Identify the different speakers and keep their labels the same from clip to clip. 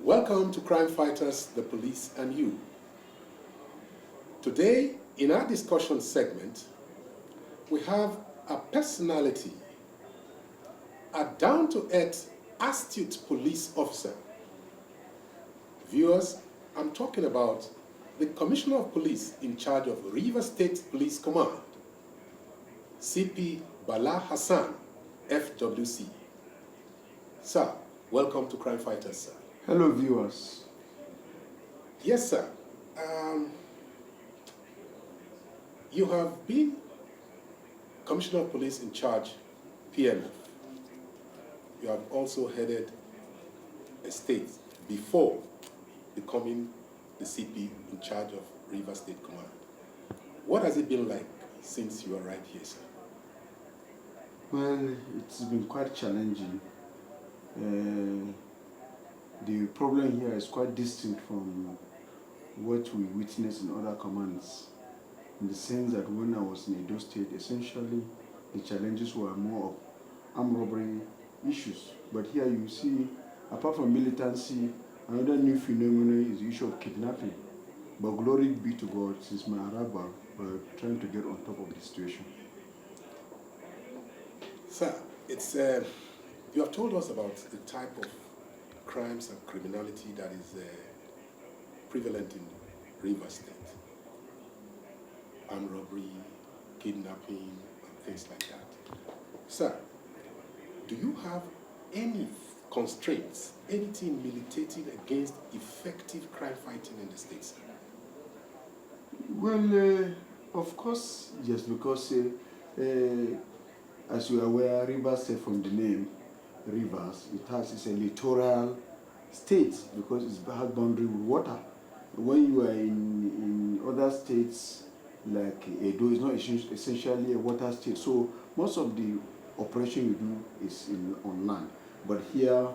Speaker 1: Welcome to Crime Fighters, the Police and You. Today, in our discussion segment, we have a personality, a down-to-earth, astute police officer. Viewers, I'm talking about the Commissioner of Police in charge of Rivers State Police Command, CP Bala Hassan, FWC. Sir, welcome to Crime Fighters, sir.
Speaker 2: Hello, viewers.
Speaker 1: Yes, sir. You have been Commissioner of Police in charge, PMF. You have also headed a state before becoming the CP in charge of Rivers State Command. What has it been like since you arrived here, sir?
Speaker 2: Well, it's been quite challenging. The problem here is quite distinct from what we witness in other commands, in the sense that when I was in Edo State, essentially the challenges were more of armed robbery issues. But here you see, apart from militancy, another new phenomenon is the issue of kidnapping. But glory be to God, since my arrival, we're trying to get on top of the situation.
Speaker 1: Sir, you have told us about the type of crimes and criminality that is prevalent in Rivers State. Armed robbery, kidnapping, and things like that. Sir, do you have any constraints, anything militating against effective crime fighting in the state, sir?
Speaker 2: Well, of course, yes, because as you are aware, Rivers State, from the name Rivers, it's a littoral state because it's has boundary with water. When you are in other states like Edo, it's not essentially a water state, so most of the operation you do is on land. But here,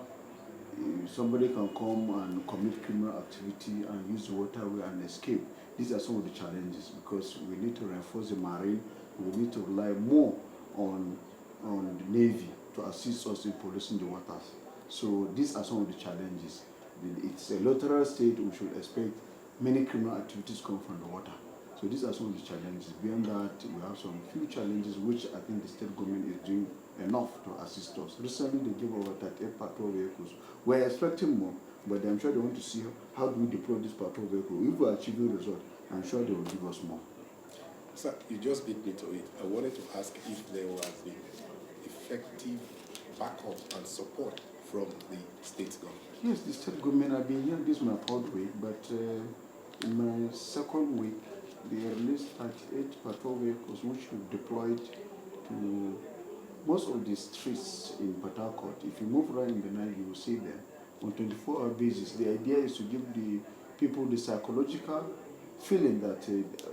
Speaker 2: somebody can come and commit criminal activity and use the waterway and escape. These are some of the challenges because we need to reinforce the marine. We need to rely more on the Navy to assist us in policing the waters. So these are some of the challenges. It's a littoral state. We should expect many criminal activities come from the water. So these are some of the challenges. Beyond that, we have some few challenges which I think the state government is doing enough to assist us. Recently, they gave over 38 patrol vehicles. We're expecting more, but I'm sure they want to see how do we deploy this patrol vehicle. If we're achieving results, I'm sure they will give us more.
Speaker 1: Sir, you just beat me to it. I wanted to ask if there was the effective backup and support from the state government.
Speaker 2: Yes, the state government, I've been here, this is my third week, but in my second week, they released 38 patrol vehicles which we deployed to most of the streets in Port Harcourt. If you move around in the night, you will see them on 24-hour basis. The idea is to give the people the psychological feeling, that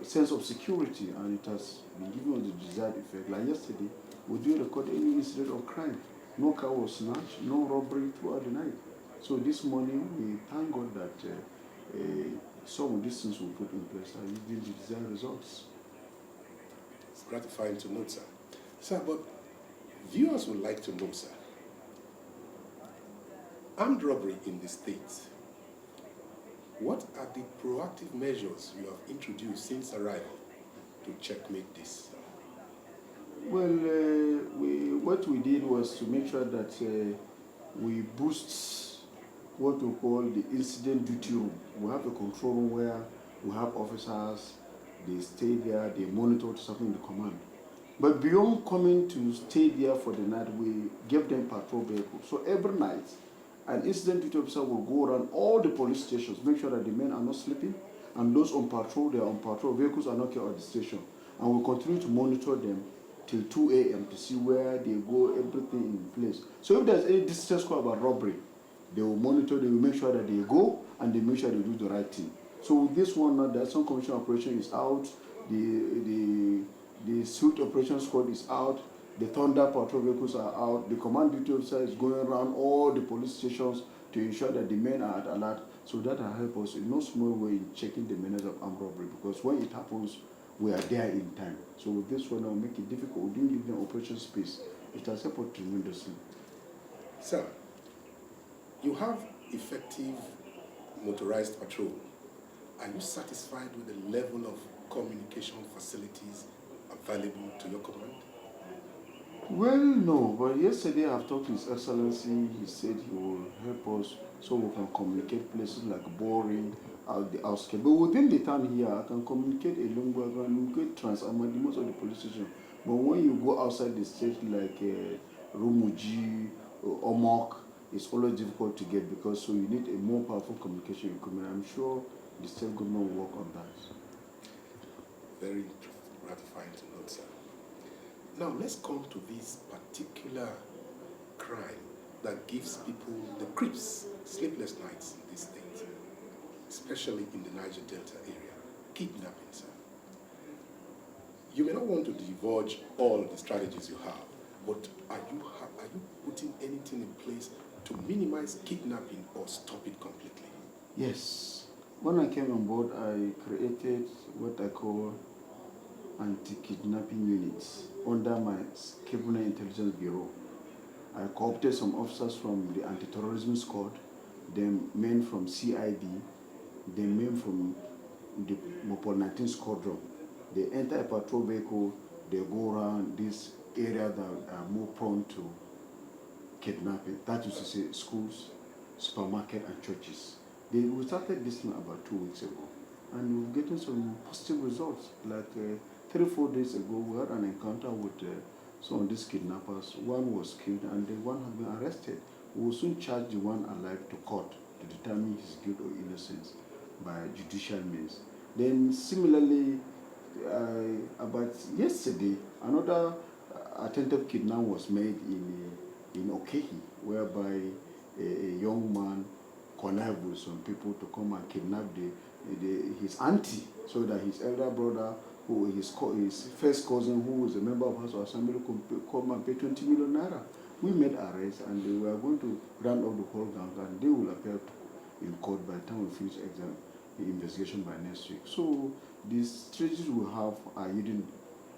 Speaker 2: sense of security, and it has been giving us the desired effect. Like yesterday, we didn't record any incident of crime. No car was snatched, no robbery throughout the night. So this morning, we thank God that some of these things we put in place are yielding the desired results.
Speaker 1: It's gratifying to note, sir. Sir, but viewers would like to know, sir, armed robbery in the state, what are the proactive measures you have introduced since arrival to checkmate this?
Speaker 2: Well, what we did was to make sure that we boost what we call the incident duty room. We have a control room where we have officers, they stay there, they monitor what's happening in the command. But beyond coming to stay there for the night, we give them patrol vehicles. So every night, an incident duty officer will go around all the police stations, make sure that the men are not sleeping, and those on patrol, they are on patrol, vehicles are not kept at the station. And we'll continue to monitor them till 2 a.m. to see where they go, everything in place. So if there's any distress call about robbery, they will monitor, they will make sure that they go, and they make sure they do the right thing. So with this one, the Action Commission operation is out, the suit operation squad is out, the Thunder patrol vehicles are out, the command duty officer is going around all the police stations to ensure that the men are at alert. So that will help us in no small way in checking the menace of armed robbery, because when it happens, we are there in time. So with this one, I'll make it difficult. We didn't give them operation space. It has helped tremendously.
Speaker 1: Sir, you have effective motorized patrol. Are you satisfied with the level of communication facilities available to your command?
Speaker 2: Well, no, but yesterday I've talked to His Excellency. He said he will help us so we can communicate places like Bori, out the outskirts. But within the town here, I can communicate Elungwa, I can communicate Trans-Amadi, most of the police stations. But when you go outside the state like Rumuji, Omok, it's always difficult to get because so you need a more powerful communication equipment. I'm sure the state government will work on that.
Speaker 1: Very gratifying to note, sir. Now let's come to this particular crime that gives people the creeps, sleepless nights in this state, especially in the Niger Delta area, kidnapping, sir. You may not want to divulge all the strategies you have, but are you putting anything in place to minimize kidnapping or stop it completely?
Speaker 2: Yes. When I came on board, I created what I call anti-kidnapping units under my Criminal Intelligence Bureau. I co-opted some officers from the anti-terrorism squad, then men from CID, then men from the Mopol 19 squadron. They enter a patrol vehicle, they go around this area that are more prone to kidnapping. That is to say schools, supermarket and churches. We started this thing about 2 weeks ago, and we're getting some positive results. Like 3-4 days ago, we had an encounter with some of these kidnappers. One was killed and the one has been arrested. We will soon charge the one alive to court to determine his guilt or innocence by judicial means. Then similarly, about yesterday, another attempted kidnap was made in Okehi, whereby a young man connived with some people to come and kidnap his auntie, so that his elder brother, who his first cousin, who was a member of House of Assembly, could come and pay 20 million naira. We made arrests, and we are going to round up the whole gang, and they will appear in court by the time we finish the investigation by next week. So these strategies we have are yielding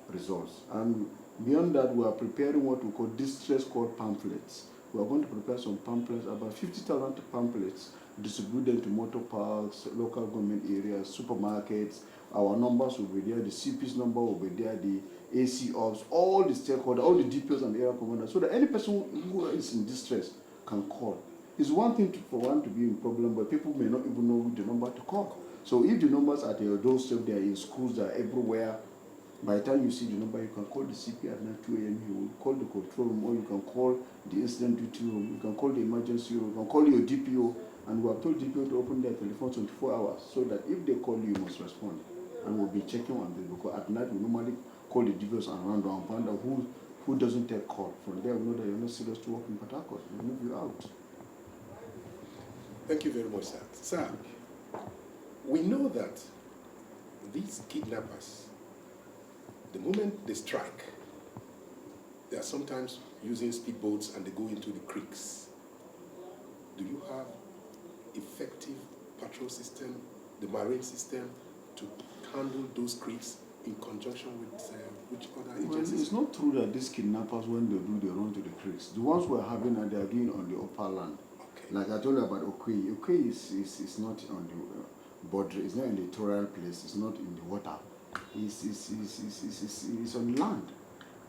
Speaker 2: results, and beyond that, we are preparing what we call distress call pamphlets. We are going to prepare some pamphlets, about 50,000 pamphlets, distribute them to motor parks, local government areas, supermarkets. Our numbers will be there, the CP's number will be there, the AC ops, all the stakeholders, all the DPOs and the area commanders, so that any person who is in distress can call. It's one thing for one to be in problem, but people may not even know the number to call. So if the numbers are at your doorstep, they are in schools, they are everywhere. By the time you see the number, you can call the CP at 2 a.m. You will call the control room, or you can call the incident duty room, you can call the emergency room, you can call your DPO, and we have told DPO to open their telephone 24 hours, so that if they call you, you must respond. And we'll be checking on this, because at night we normally call the DPOs around and find out who doesn't take call. From there, we know that you're not serious to work in Port Harcourt. We'll move you out.
Speaker 1: Thank you very much, sir. Sir, we know that these kidnappers, the moment they strike, they are sometimes using speedboats and they go into the creeks. Do you have effective patrol system, the marine system, to handle those creeks in conjunction with which other agencies?
Speaker 2: Well, it's not true that these kidnappers, when they run to the creeks. The ones we're having, they are doing on the upper land. Okay. Like I told you about Okrika. Okrika is not on the border, it's not in the littoral place, it's not in the water. It's on land.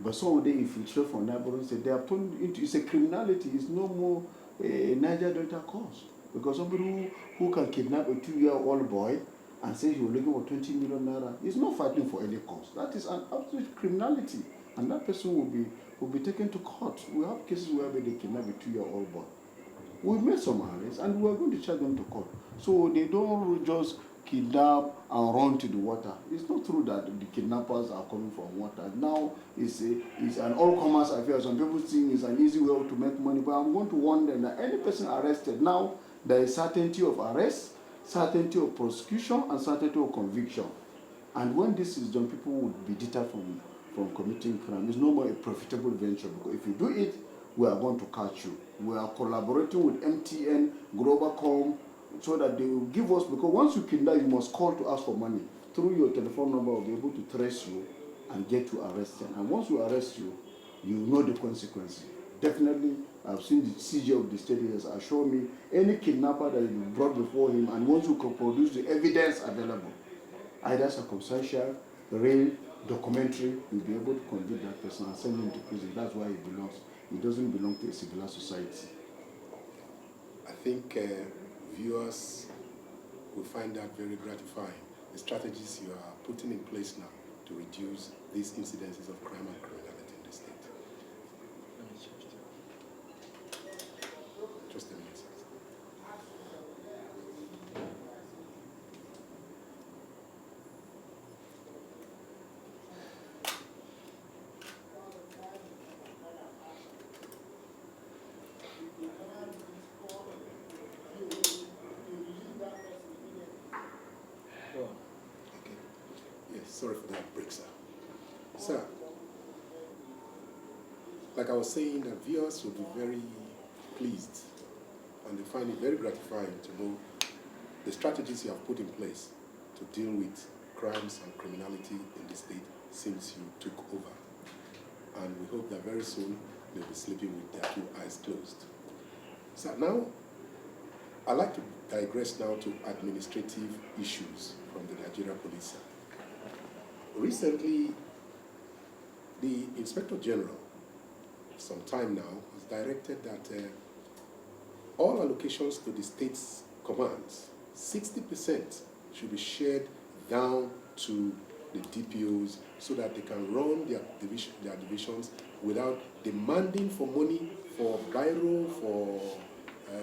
Speaker 2: But some of them infiltrate from neighboring states. They are turned into, it's a criminality, it's no more a Niger Delta cause. Because somebody who can kidnap a 2-year-old boy and say he will looking for 20 million naira is not fighting for any cause. That is an absolute criminality. And that person will be taken to court. We have cases where they kidnap a 2-year-old boy. We've made some arrests and we are going to charge them to court. So they don't just kidnap and run to the water. It's not true that the kidnappers are coming from water. Now it's an all-commerce affair. Some people think it's an easy way to make money, but I'm going to warn them that any person arrested now, there is certainty of arrest, certainty of prosecution, and certainty of conviction. And when this is done, people would be deterred from committing crime. It's no more a profitable venture, because if you do it, we are going to catch you. We are collaborating with MTN, Globalcom, so that they will give us, because once you kidnap, you must call to ask for money. Through your telephone number, we'll be able to trace you and get you arrested. And once we arrest you, you know the consequences. Definitely, I've seen the CJ of the state has assured me any kidnapper that is brought before him and once you can produce the evidence available, either circumstantial, real, documentary, you'll be able to convict that person and send him to prison. That's why he belongs. He doesn't belong to a civilized society.
Speaker 1: I think viewers will find that very gratifying. The strategies you are putting in place now to reduce these incidences of crime and criminality in the state. Just a minute, sir. Okay. Yes, sorry for that break, sir. Sir, like I was saying, that viewers will be very pleased and they find it very gratifying to know the strategies you have put in place to deal with crimes and criminality in the state since you took over. And we hope that very soon they'll be sleeping with their two eyes closed. So now, I'd like to digress now to administrative issues from the Nigeria Police. Recently, the Inspector General, some time now, has directed that all allocations to the state's commands, 60% should be shared down to the DPOs so that they can run their divisions without demanding for money for biro, for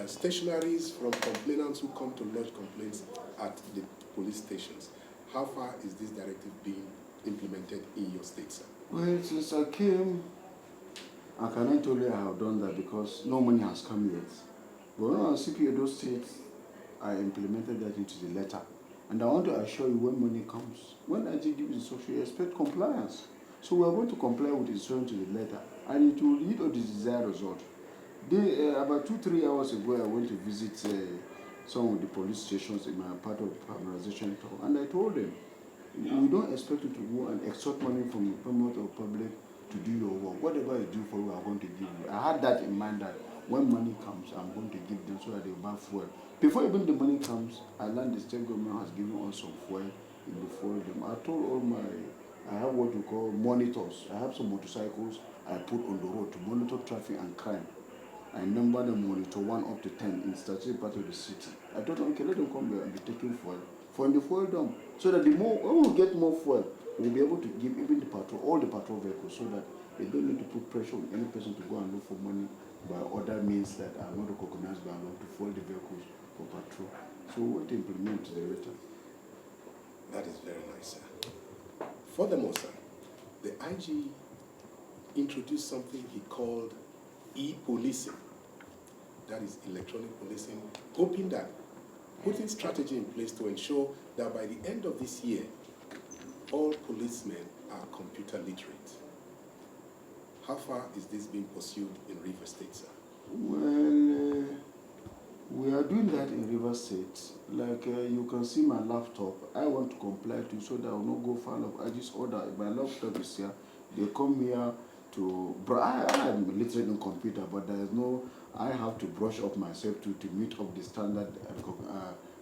Speaker 1: stationaries from complainants who come to lodge complaints at the police stations. How far is this directive being implemented in your state, sir?
Speaker 2: Well, since I came, I cannot tell you I have done that because no money has come yet. But when I was CP Edo State, I implemented that into the letter. And I want to assure you when money comes, when IG gives instruction, you expect compliance. So we are going to comply with the instruction to the letter, and it will lead to the desired result. About 2-3 hours ago, I went to visit some of the police stations in my part of familiarization tour, and I told them, we don't expect you to go and extort money from the promoter or public to do your work. Whatever is due for you, I'm going to give you. I had that in mind that when money comes, I'm going to give them so that they will buy fuel. Before even the money comes, I learned the state government has given us some fuel in the fuel them. I told all I have what we call monitors. I have some motorcycles I put on the road to monitor traffic and crime. I number them monitor 1 up to 10 in strategic part of the city. I told them, okay, let them come here and be taking fuel from the fuel dump, so that when we get more fuel, we'll be able to give even the patrol, all the patrol vehicles, so that they don't need to put pressure on any person to go and look for money by other means that are not recognized by law to fuel the vehicles for patrol. So what to implement the later.
Speaker 1: That is very nice, sir. Furthermore, sir, the IG introduced something he called e-policing. That is electronic policing, hoping that putting strategy in place to ensure that by the end of this year, all policemen are computer literate. How far is this being pursued in River State, sir?
Speaker 2: Well, we are doing that in River State. Like you can see my laptop, I want to comply to so that I will not go far off. I just order, my laptop is here. They come here to, I am literate in computer, but there is no, I have to brush up myself to meet up the standard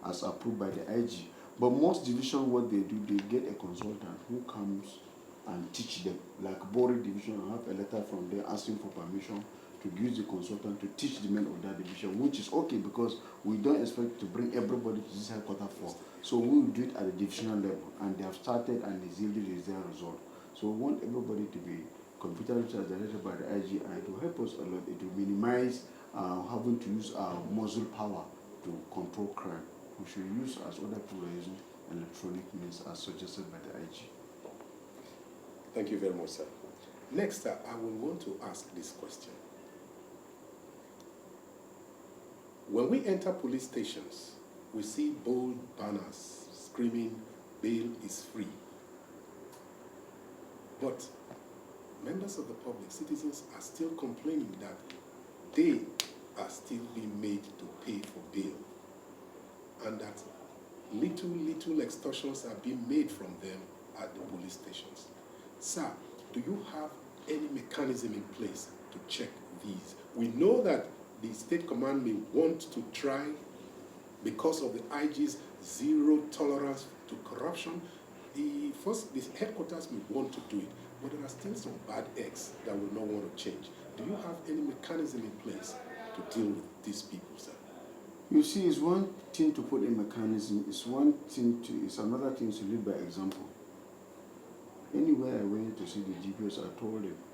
Speaker 2: as approved by the IG. But most divisions, what they do, they get a consultant who comes and teach them. Like Borokiri division, I have a letter from them asking for permission to use the consultant to teach the men of that division, which is okay because we don't expect to bring everybody to this headquarters for. So we will do it at the divisional level, and they have started and it's yielded the desired result. So we want everybody to be computer literate as directed by the IG, and it will help us a lot. It will minimize having to use our muscle power to control crime. We should use, as other people are using, electronic means as suggested by the IG.
Speaker 1: Thank you very much, sir. Next, I will want to ask this question. When we enter police stations, we see bold banners screaming, "Bail is free." But members of the public, citizens, are still complaining that they are still being made to pay for bail, and that little extortions are being made from them at the police stations. Sir, do you have any mechanism in place to check these? We know that the state command may want to try, because of the IG's zero tolerance to corruption, the headquarters may want to do it, but there are still some bad eggs that will not want to change. Do you have any mechanism in place to deal with these people, sir?
Speaker 2: You see, it's one thing to put a mechanism, it's another thing to lead by example. Anywhere I went to see the DPOs,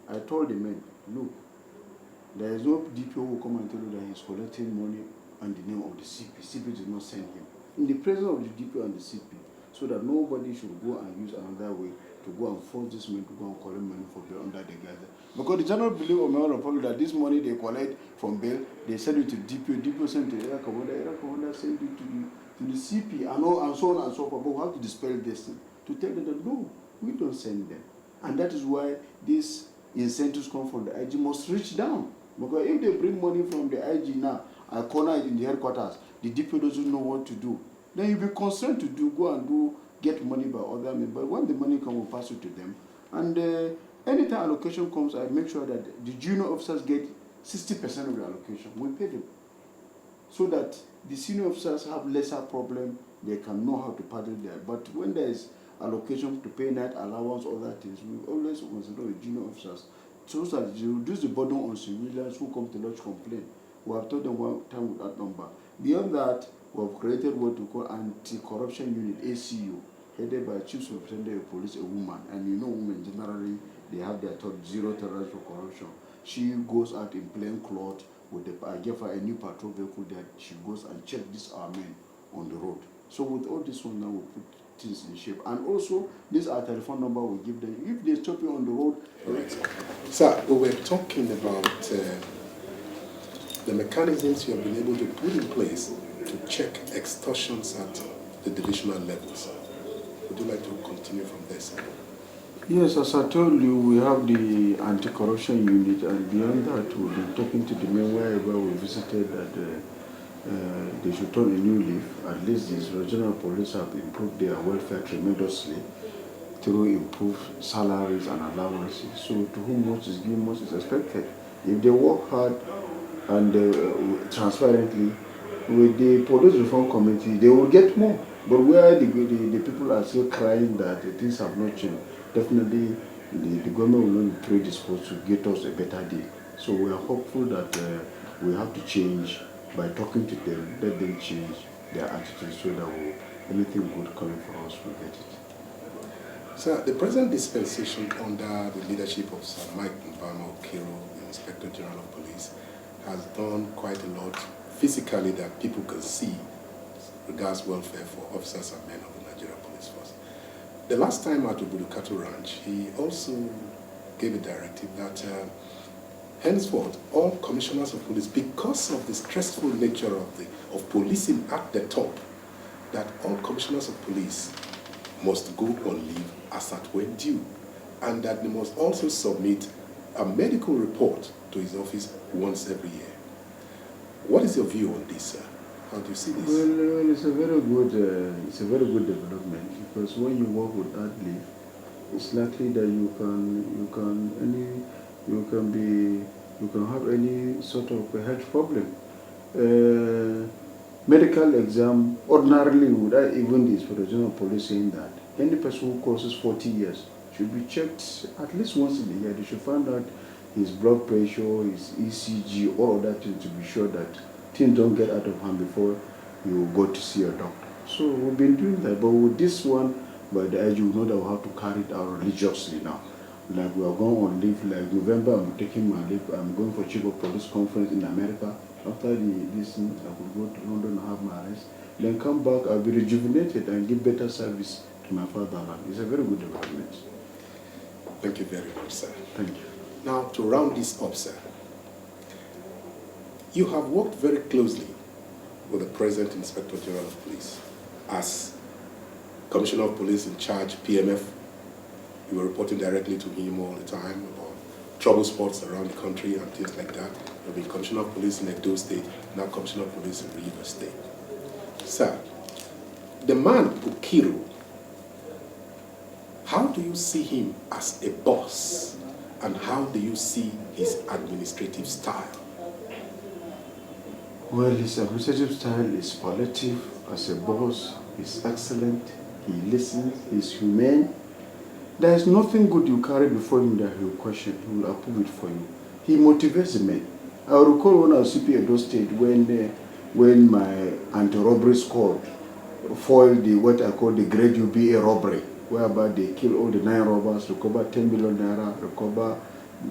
Speaker 2: I told the men, look, there is no DPO who will come and tell you that he's collecting money on the name of the CP. CP did not send him. In the presence of the DPO and the CP, so that nobody should go and use another way to go and force this man to go and collect money for bail under the gather. Because the general belief of the public that this money they collect from bail, they send it to DPO, DPO send it to Era Commander send it to the CP, and so on and so forth. But we have to dispel this thing, to tell them that no, we don't send them. And that is why these incentives come from the IG must reach down. Because if they bring money from the IG now, and corner it in the headquarters, the DPO doesn't know what to do. Then you'll be concerned to get money by other men. But when the money comes, we'll pass it to them. And anytime allocation comes, I make sure that the junior officers get 60% of the allocation. We pay them. So that the senior officers have lesser problem, they can know how to paddle there. But when there is allocation to pay night allowance, other things, we always consider the junior officers so that they reduce the burden on civilians who come to lodge complaint. We have told them one time with that number. Beyond that, we have created what we call Anti-Corruption Unit, ACU, headed by Chief Superintendent of Police, a woman. And you know women generally, they have their zero tolerance for corruption. She goes out in plain clothes. I give her a new patrol vehicle that she goes and checks these our men on the road. So with all this one now, we put things in shape. And also, this our telephone number we give them. If they stop you on the road.
Speaker 1: Right. Sir, we were talking about the mechanisms you have been able to put in place to check extortions at the divisional levels. Would you like to continue from this?
Speaker 2: Yes, as I told you, we have the anti-corruption unit, and beyond that, we've been talking to the men wherever we visited that they should turn a new leaf. At least these regional police have improved their welfare tremendously through improved salaries and allowances. So to whom much is given, much is expected. If they work hard and transparently with the police reform committee, they will get more. But where the people are still crying that things have not changed, definitely the government will not be predisposed to get us a better deal. So we are hopeful that we have to change by talking to them, let them change their attitude so that anything good coming for us, we'll get it.
Speaker 1: Sir, the present dispensation under the leadership of Sir Mike Mbama Okiro, the Inspector General of Police, has done quite a lot physically that people can see regards welfare for officers and men of the Nigeria Police Force. The last time at Obudukato Ranch, he also gave a directive that henceforth, all commissioners of police, because of the stressful nature of policing at the top, that all commissioners of police must go on leave as at when due, and that they must also submit a medical report to his office once every year. What is your view on this, sir? How do you see this?
Speaker 2: Well, it's a very good development, because when you work with that leave, it's likely that you can have any sort of a health problem. Medical exam, ordinarily, without even the Inspector General of Police saying that, any person who crosses 40 years should be checked at least once in a year. They should find out his blood pressure, his ECG, all of that to be sure that things don't get out of hand before you go to see a doctor. So we've been doing that, but with this one, by the age, you know that we have to carry it out religiously now. Like we are going on leave, like November, I'm taking my leave, I'm going for Chief of Police Conference in America. After this, I will go to London and have my rest. Then come back, I'll be rejuvenated and give better service to my fatherland. It's a very good development.
Speaker 1: Thank you very much, sir.
Speaker 2: Thank you.
Speaker 1: Now, to round this up, sir, you have worked very closely with the present Inspector General of Police as Commissioner of Police in charge, PMF. You were reporting directly to him all the time about trouble spots around the country and things like that. You've been Commissioner of Police in Edo State, now Commissioner of Police in Rivers State. Sir, the man Okiro, how do you see him as a boss and how do you see his administrative style?
Speaker 2: Well, his administrative style is positive. As a boss, he's excellent. He listens. He's humane. There is nothing good you carry before him that he will question. He will approve it for you. He motivates the men. I recall when I was CP Edo State when my anti-robbery squad foiled the what I call the Great UBA robbery, whereby they kill all the 9 robbers, recover 10 million naira, recover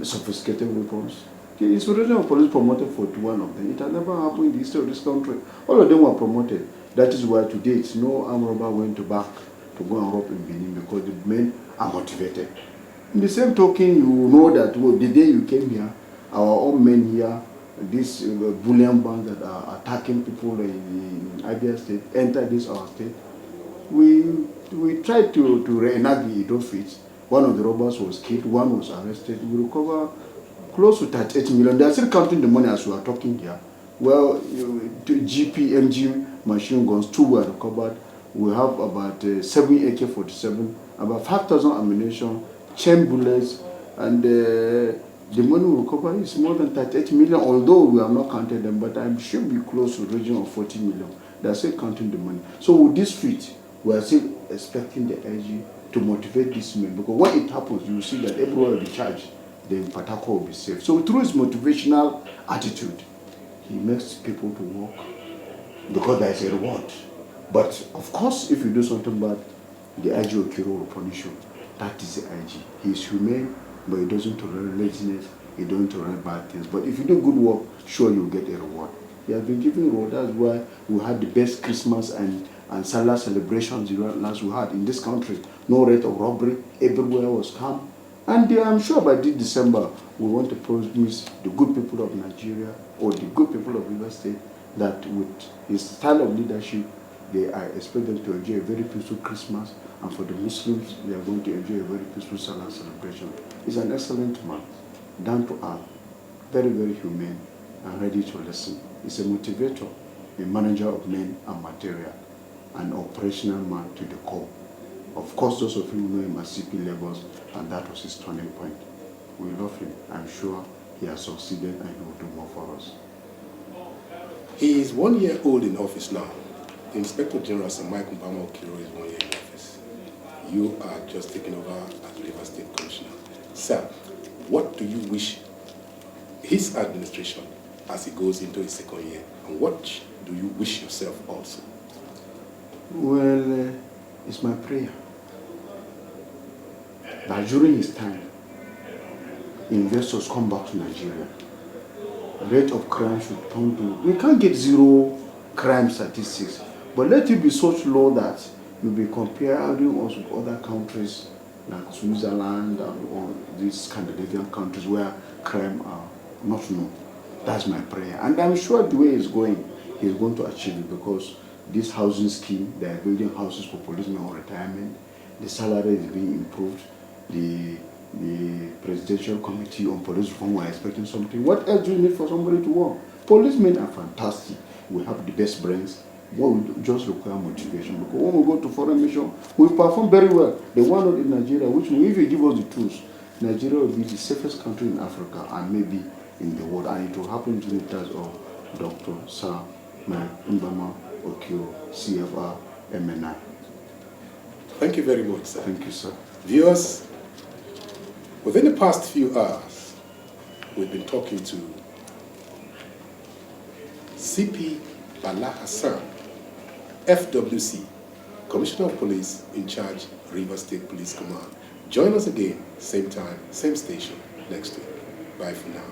Speaker 2: sophisticated weapons. The insurrection of police promoted 41 of them. It has never happened in the history of this country. All of them were promoted. That is why today it's no armed robber went back to go and rob in Benin, because the men are motivated. In the same token, you know that the day you came here, our own men here, these bullion bands that are attacking people in Abia State, entered this our state. We tried to reenact the Edo feats. One of the robbers was killed, one was arrested. We recover close to 38 million. They are still counting the money as we are talking here. Well, GPMG machine guns, 2 were recovered. We have about 7 AK-47, about 5,000 ammunition, chain bullets, and the money we recover is more than 38 million, although we have not counted them, but I'm sure we'll be close to the region of 40 million. They're still counting the money. So with this feat, we are still expecting the IG to motivate these men, because when it happens, you will see that everyone will be charged, then Port Harcourt will be safe. So through his motivational attitude, he makes people to work because there is a reward. But of course, if you do something bad, the IG Okiro will punish you. That is the IG. He is humane, but he doesn't tolerate laziness, he doesn't tolerate bad things. But if you do good work, sure you'll get a reward. He has been given reward. That's why we had the best Christmas and Salah celebrations last we had in this country. No rate of robbery, everywhere was calm. And I'm sure by this December, we want to promise the good people of Nigeria or the good people of River State that with his style of leadership, they are expected to enjoy a very peaceful Christmas, and for the Muslims, they are going to enjoy a very peaceful Salah celebration. He's an excellent man, down to earth, very, very humane, and ready to listen. He's a motivator, a manager of men and material, an operational man to the core. Of course, those of you who know him at CP levels, and that was his turning point. We love him. I'm sure he has succeeded and he will do more for us.
Speaker 1: He is 1 year old in office now. The Inspector General, Sir Michael Okiro, is 1 year in office. You are just taking over as River State Commissioner. Sir, what do you wish his administration as he goes into his 2nd year, and what do you wish yourself also?
Speaker 2: Well, it's my prayer that during his time, investors come back to Nigeria. The rate of crime should turn to, we can't get 0 crime statistics, but let it be so low that you'll be comparing us with other countries like Switzerland or these Scandinavian countries where crime are not known. That's my prayer. And I'm sure the way he's going to achieve it, because this housing scheme, they are building houses for policemen on retirement, the salary is being improved, the Presidential Committee on Police Reform were expecting something. What else do you need for somebody to work? Policemen are fantastic. We have the best brains. What we just require motivation. Because when we go to foreign mission, we perform very well. The one in Nigeria, which if you give us the tools, Nigeria will be the safest country in Africa and maybe in the world. And it will happen to the task of Dr. Sir Mbama Okio, CFR, MNI.
Speaker 1: Thank you very much, sir.
Speaker 2: Thank you, sir.
Speaker 1: Viewers, within the past few hours, we've been talking to CP Bala Hassan, FWC, Commissioner of Police in charge, River State Police Command. Join us again, same time, same station, next week. Bye for now.